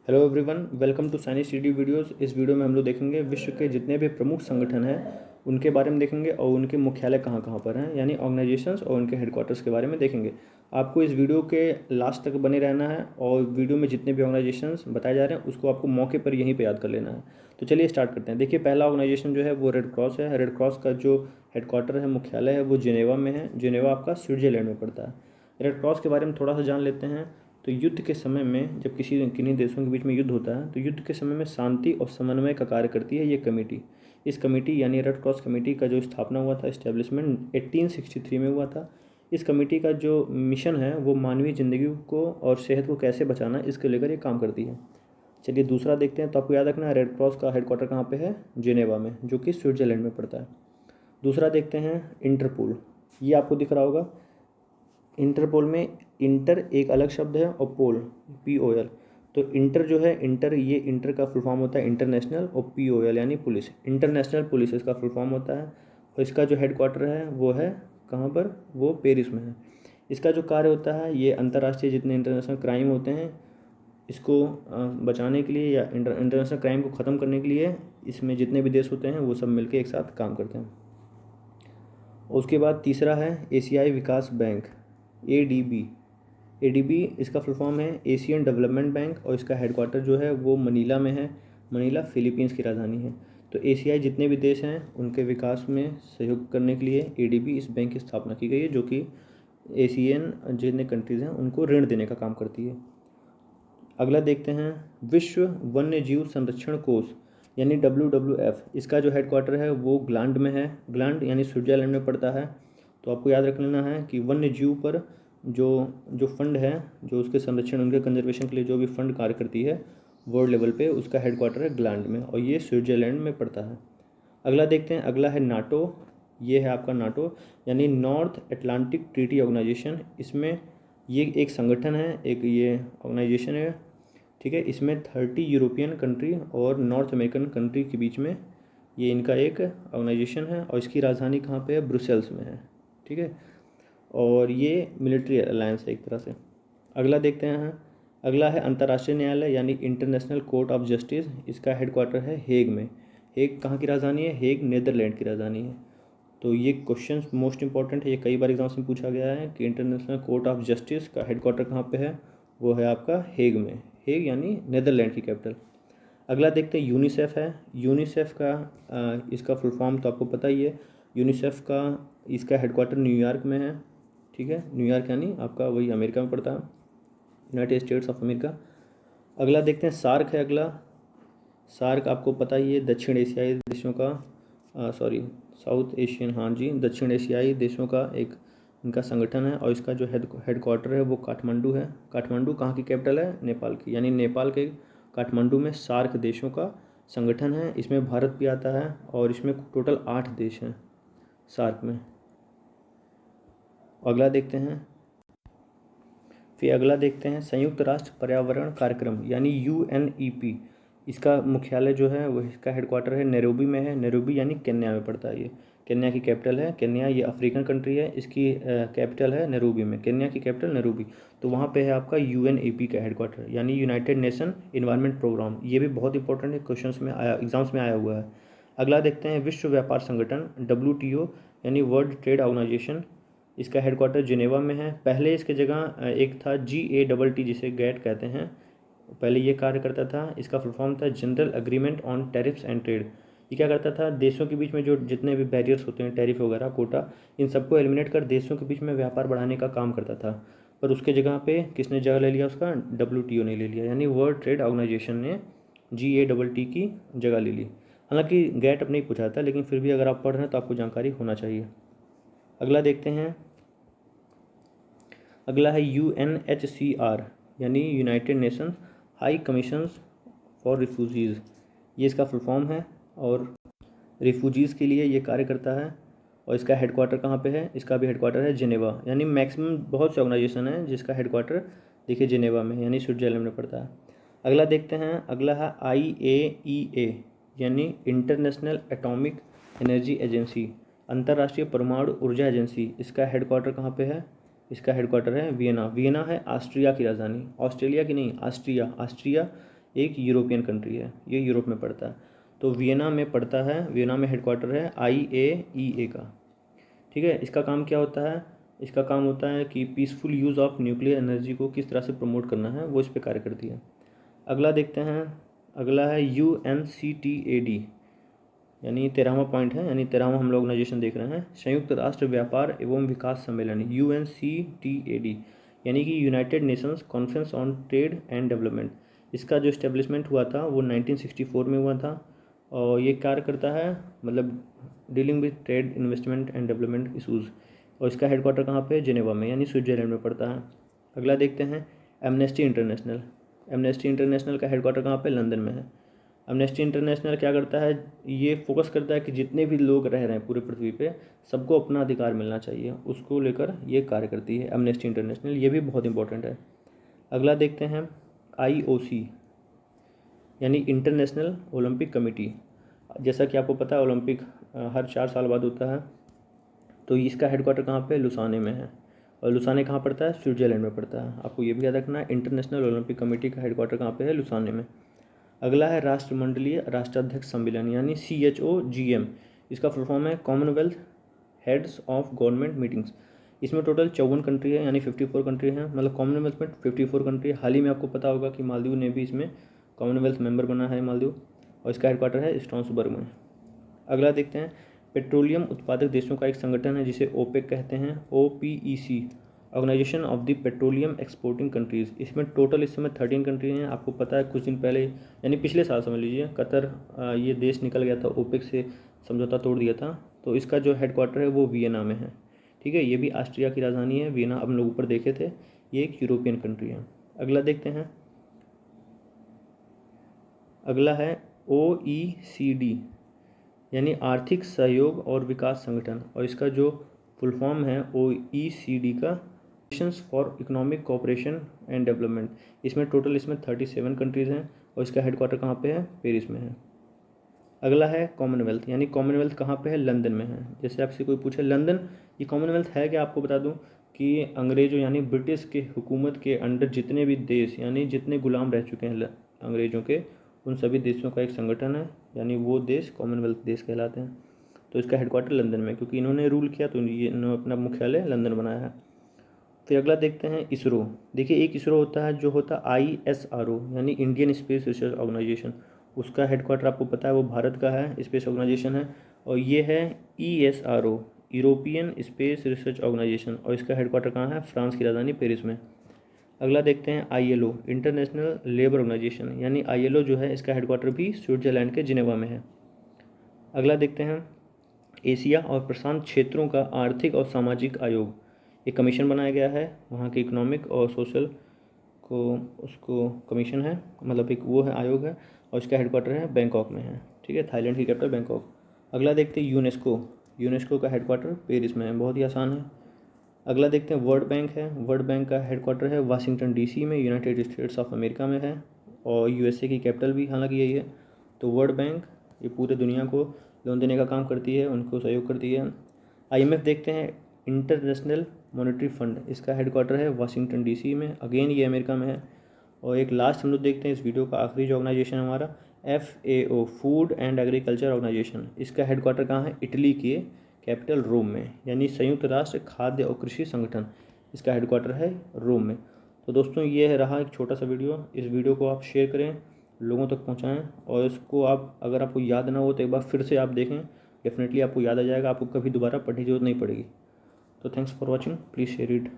Hello everyone, welcome to science study videos. इस video में हम लोग देखेंगे विश्व के जितने भी प्रमुख संगठन हैं उनके बारे में देखेंगे और उनके मुख्यालय कहाँ कहाँ पर हैं, यानी ऑर्गेनाइजेशंस और उनके हेडक्वार्टर्स के बारे में देखेंगे। आपको इस वीडियो के लास्ट तक बने रहना है और वीडियो में जितने भी ऑर्गेनाइजेशंस बताए जा रहे हैं उसको आपको मौके पर यहीं पर याद कर लेना है। तो चलिए स्टार्ट करते हैं। देखिए, पहला ऑर्गेनाइजेशन जो है वो रेड क्रॉस है। रेड क्रॉस का जो हेडक्वार्टर है, मुख्यालय है, वो जिनेवा में है। जिनेवा आपका स्विट्जरलैंड में पड़ता है। रेड क्रॉस के बारे में थोड़ा सा जान लेते हैं। तो युद्ध के समय में जब किन्हीं देशों के बीच में युद्ध होता है तो युद्ध के समय में शांति और समन्वय का कार्य करती है ये कमेटी। इस कमेटी यानी रेड क्रॉस कमेटी का जो स्थापना हुआ था, इस्टेब्लिशमेंट 1863 में हुआ था। इस कमेटी का जो मिशन है वो मानवीय ज़िंदगी को और सेहत को कैसे बचाना है इसको लेकर ये काम करती है। चलिए दूसरा देखते हैं। तो आपको याद रखना है रेड क्रॉस का हेडक्वार्टर कहाँ पे है, जिनेवा में, जो कि स्विट्जरलैंड में पड़ता है। दूसरा देखते हैं इंटरपोल। ये आपको दिख रहा होगा। इंटरपोल में इंटर एक अलग शब्द है और पोल POL। तो इंटर जो है, ये इंटर का फुल फॉर्म होता है इंटरनेशनल, और POL यानी पुलिस, इंटरनेशनल पुलिस इसका फुल फॉर्म होता है। और इसका जो हेडक्वार्टर है वो है कहाँ पर, वो पेरिस में है। इसका जो कार्य होता है, ये अंतर्राष्ट्रीय जितने इंटरनेशनल क्राइम होते हैं इसको बचाने के लिए या इंटरनेशनल क्राइम को ख़त्म करने के लिए इसमें जितने भी देश होते हैं वो सब मिलकर एक साथ काम करते हैं। उसके बाद तीसरा है एशियाई विकास बैंक, ADB। ADB इसका फुल फॉर्म है एशियन डेवलपमेंट बैंक, और इसका हेडक्वार्टर जो है वो मनीला में है। मनीला फिलीपींस की राजधानी है। तो एशियाई जितने भी देश हैं उनके विकास में सहयोग करने के लिए ADB इस बैंक की स्थापना की गई है, जो कि एशियन जितने कंट्रीज़ हैं उनको ऋण देने का काम करती है। अगला देखते हैं विश्व वन्य जीव संरक्षण कोष यानी WWF। इसका जो हेडक्वार्टर है वो ग्लांड में है। ग्लांड यानी स्विट्जरलैंड में पड़ता है। तो आपको याद रख लेना है कि वन्य जीव पर जो जो फंड है, जो उसके संरक्षण, उनके कंजर्वेशन के लिए जो भी फंड कार्य करती है वर्ल्ड लेवल पे, उसका हेडक्वार्टर है ग्लांड में और ये स्विट्जरलैंड में पड़ता है। अगला देखते हैं। अगला है नाटो। ये है आपका नाटो यानी नॉर्थ अटलांटिक ट्रीटी ऑर्गेनाइजेशन। इसमें ये एक संगठन है, एक ये ऑर्गेनाइजेशन है, ठीक है। इसमें 30 यूरोपियन कंट्री और नॉर्थ अमेरिकन कंट्री के बीच में ये इनका एक ऑर्गेनाइजेशन है और इसकी राजधानी कहाँ पे है, ब्रुसेल्स में है, ठीक है। और ये मिलिट्री अलायंस है एक तरह से। अगला देखते हैं। अगला है अंतर्राष्ट्रीय न्यायालय यानी इंटरनेशनल कोर्ट ऑफ जस्टिस। इसका हेडक्वार्टर है हेग में। हेग कहाँ की राजधानी है, हेग नीदरलैंड की राजधानी है। तो ये क्वेश्चन मोस्ट इंपॉर्टेंट है, ये कई बार एग्जाम्स में पूछा गया है कि इंटरनेशनल कोर्ट ऑफ जस्टिस का हेडक्वार्टर कहाँ पे है, वो है आपका हेग में। हेग यानी नीदरलैंड की कैपिटल। अगला देखते हैं यूनिसेफ है। यूनिसेफ का इसका फुल फॉर्म तो आपको पता ही है। यूनिसेफ का इसका हेडक्वार्टर न्यूयॉर्क में है, ठीक है। न्यूयॉर्क यानी आपका वही अमेरिका में पड़ता है, यूनाइटेड स्टेट्स ऑफ अमेरिका। अगला देखते हैं सार्क है। अगला सार्क आपको पता ही है, दक्षिण एशियाई देशों का सॉरी साउथ एशियन, हाँ जी, दक्षिण एशियाई देशों का एक इनका संगठन है और इसका जो हेडक्वार्टर है वो काठमांडू है। काठमांडू कहाँ की कैपिटल है, नेपाल की, यानी नेपाल के काठमांडू में सार्क देशों का संगठन है। इसमें भारत भी आता है और इसमें टोटल 8 देश हैं सार्क में। अगला देखते हैं। फिर अगला देखते हैं संयुक्त राष्ट्र पर्यावरण कार्यक्रम यानी UNEP। इसका मुख्यालय जो है वो, इसका हेडक्वार्टर है नैरोबी में है। नैरोबी यानी केन्या में पड़ता है। ये केन्या की कैपिटल है। केन्या ये अफ्रीकन कंट्री है, इसकी कैपिटल है नैरोबी में। केन्या की कैपिटल नैरोबी। तो वहाँ पे है आपका UNEP का हेडक्वार्टर यानी यूनाइटेड नेशन इन्वायरमेंट प्रोग्राम। ये भी बहुत इंपॉर्टेंट है, क्वेश्चन में आया, एग्जाम्स में आया हुआ है। अगला देखते हैं विश्व व्यापार संगठन WTO यानी वर्ल्ड ट्रेड ऑर्गेनाइजेशन। इसका हेडक्वार्टर जिनेवा में है। पहले इसके जगह एक था GATT जिसे गैट कहते हैं, पहले ये कार्य करता था। इसका फुल फॉर्म था general agreement on tariffs and trade. ये क्या करता था, देशों के बीच में जो जितने भी बैरियर्स होते हैं, टैरिफ वगैरह, कोटा, इन सबको एलिमिनेट कर देशों के बीच में व्यापार बढ़ाने का काम करता था। पर उसके जगह पे किसने जगह ले लिया, उसका WTO ने ले लिया, यानी वर्ल्ड ट्रेड ऑर्गेनाइजेशन ने GATT की जगह ले ली। हालांकि गैट अब नहीं पूछा था, लेकिन फिर भी अगर आप पढ़ रहे हैं तो आपको जानकारी होना चाहिए। अगला देखते हैं। अगला है UNHCR यानी United nation high commissions for refugees. ये इसका फुल फॉर्म है और रिफ्यूजीज़ के लिए ये कार्य करता है। और इसका हेडक्वार्टर कहाँ पे है, इसका भी हेडक्वार्टर है जिनेवा। यानी मैक्सिमम बहुत से ऑर्गेनाइजेशन है जिसका हेडक्वार्टर देखिए जिनेवा में, यानी स्विट्जरलैंड में पड़ता है। अगला देखते हैं। अगला है IAEA यानी इंटरनेशनल एटॉमिक एनर्जी एजेंसी, अंतर्राष्ट्रीय परमाणु ऊर्जा एजेंसी। इसका हेडक्वार्टर कहाँ पे है, इसका हेडक्वार्टर है वियना। वियना है ऑस्ट्रिया की राजधानी, ऑस्ट्रेलिया की नहीं, ऑस्ट्रिया। ऑस्ट्रिया एक यूरोपियन कंट्री है, ये यूरोप में पड़ता है। तो वियना में पड़ता है, वियना में हेडक्वार्टर है IAEA का। ठीक है, इसका काम क्या होता है? इसका काम होता है कि peaceful use of nuclear energy को किस तरह से प्रमोट करना है, वो इस पर कार्य करती है। अगला देखते हैं, अगला है UNCTAD, यानी 13वां पॉइंट है, यानी 13वां हम लोग ऑर्गेनाइजेशन देख रहे हैं, संयुक्त राष्ट्र व्यापार एवं विकास सम्मेलन, UNCTAD, यानी कि United Nations conference on trade and development. इसका जो इस्टेब्लिशमेंट हुआ था वो 1964 में हुआ था, और ये कार्य करता है मतलब dealing with trade, investment and development issues. और इसका हेडक्वार्टर कहाँ पे है? जिनेवा में, यानी स्विट्जरलैंड में पड़ता है। अगला देखते हैं एमनेस्टी इंटरनेशनल। एमनेस्टी इंटरनेशनल का हेडक्वार्टर कहाँ पे? लंदन में है। एमनेस्टी इंटरनेशनल क्या करता है? ये फोकस करता है कि जितने भी लोग रह रहे हैं पूरे पृथ्वी पे, सबको अपना अधिकार मिलना चाहिए, उसको लेकर ये कार्य करती है एमनेस्टी इंटरनेशनल। ये भी बहुत इंपॉर्टेंट है। अगला देखते हैं IOC, यानी इंटरनेशनल ओलंपिक कमेटी। जैसा कि आपको पता है ओलंपिक हर 4 साल बाद होता है, तो इसका हेडक्वार्टर कहाँ पे? लुसाने में है। और लुसाने कहाँ पड़ता है? स्विट्जरलैंड में पड़ता है। आपको ये भी याद रखना है, इंटरनेशनल ओलंपिक कमेटी का हेडक्वार्टर कहाँ पे है? लुसाने में। अगला है राष्ट्रमंडलीय राष्ट्राध्यक्ष सम्मेलन, यानी CHOGM। इसका फुल फॉर्म है Commonwealth heads of government meetings. इसमें टोटल 54 कंट्री है, यानी 54 कंट्री हैं, मतलब कॉमनवेल्थ में 54 कंट्री। हाल ही में आपको पता होगा कि मालदीव ने भी इसमें कॉमनवेल्थ मेंबर बना है मालदीव, और इसका हेडक्वार्टर है स्ट्रासबर्ग में। अगला देखते हैं पेट्रोलियम उत्पादक देशों का एक संगठन है जिसे OPEC कहते हैं, OPEC, organisation of the petroleum exporting countries. इसमें टोटल इस समय 13 कंट्री हैं। आपको पता है कुछ दिन पहले, यानी पिछले साल समझ लीजिए, कतर ये देश निकल गया था, OPEC से समझौता तोड़ दिया था। तो इसका जो हेडक्वार्टर है वो वियना में है। ठीक है, ये भी ऑस्ट्रिया की राजधानी है वियना। अब हम लोग ऊपर देखे थे, ये एक यूरोपियन कंट्री है। अगला देखते हैं, अगला है OECD, यानी आर्थिक सहयोग और विकास संगठन, और इसका जो फुल फॉर्म है OECD का Nations for economic cooperation and development. इसमें टोटल 37 कंट्रीज़ हैं, और इसका हेडक्वार्टर कहाँ पे है? पेरिस में है। अगला है कॉमनवेल्थ, यानी कॉमनवेल्थ कहाँ पे है? लंदन में है। जैसे आपसे कोई पूछे लंदन ये कॉमनवेल्थ है क्या, आपको बता दूं कि अंग्रेज़ों यानी ब्रिटिश के हुकूमत के अंडर जितने भी देश, यानी जितने गुलाम रह चुके हैं अंग्रेज़ों के, उन सभी देशों का एक संगठन है, यानी वो देश कॉमनवेल्थ देश कहलाते हैं। तो इसका हेडक्वार्टर लंदन में, क्योंकि इन्होंने रूल किया तो ये इन्होंने अपना मुख्यालय लंदन बनाया है। फिर अगला देखते हैं इसरो। देखिए एक इसरो होता है जो होता है ISRO, यानी इंडियन स्पेस रिसर्च ऑर्गेनाइजेशन। उसका हेडक्वार्टर आपको पता है वो भारत का है, स्पेस ऑर्गेनाइजेशन है। और ये है ESRO, European space research organisation, और इसका हेडक्वार्टर कहाँ है? फ्रांस की राजधानी पेरिस में। अगला देखते हैं ILO, इंटरनेशनल लेबर ऑर्गेनाइजेशन, यानी ILO जो है इसका हेडक्वार्टर भी स्विट्जरलैंड के जिनेवा में है। अगला देखते हैं एशिया और प्रशांत क्षेत्रों का आर्थिक और सामाजिक आयोग। एक कमीशन बनाया गया है, वहाँ के इकोनॉमिक और सोशल को उसको कमीशन है, मतलब एक वो है, आयोग है, और इसका हेडक्वार्टर है बैंकॉक में है। ठीक है, थाईलैंड की कैपिटल बैंकॉक। अगला देखते हैं यूनेस्को। यूनेस्को का हेडक्वार्टर पेरिस में है, बहुत ही आसान है। अगला देखते हैं वर्ल्ड बैंक है। वर्ल्ड बैंक का हेडक्वार्टर है वाशिंगटन DC में, यूनाइटेड स्टेट्स ऑफ अमेरिका में है, और USA की कैपिटल भी हालांकि यही है। तो वर्ल्ड बैंक ये पूरे दुनिया को लोन देने का काम करती है, उनको सहयोग करती है। IMF देखते हैं, इंटरनेशनल मॉनेटरी फंड, इसका हेडक्वार्टर है वाशिंगटन DC में, अगेन ये अमेरिका में है। और एक लास्ट हम लोग देखते हैं इस वीडियो का आखिरी जो ऑर्गेनाइजेशन है हमारा, FAO, food and agriculture organisation. इसका हेडक्वार्टर कहाँ है? इटली के कैपिटल रोम में, यानी संयुक्त राष्ट्र खाद्य और कृषि संगठन, इसका हेडक्वार्टर है रोम में। तो दोस्तों ये रहा एक छोटा सा वीडियो। इस वीडियो को आप शेयर करें, लोगों तक पहुंचाएं, और इसको आप अगर आपको याद ना हो तो एक बार फिर से आप देखें, डेफिनेटली आपको याद आ जाएगा, आपको कभी दोबारा पढ़ने की जरूरत नहीं पड़ेगी। तो thanks for watching, please share it.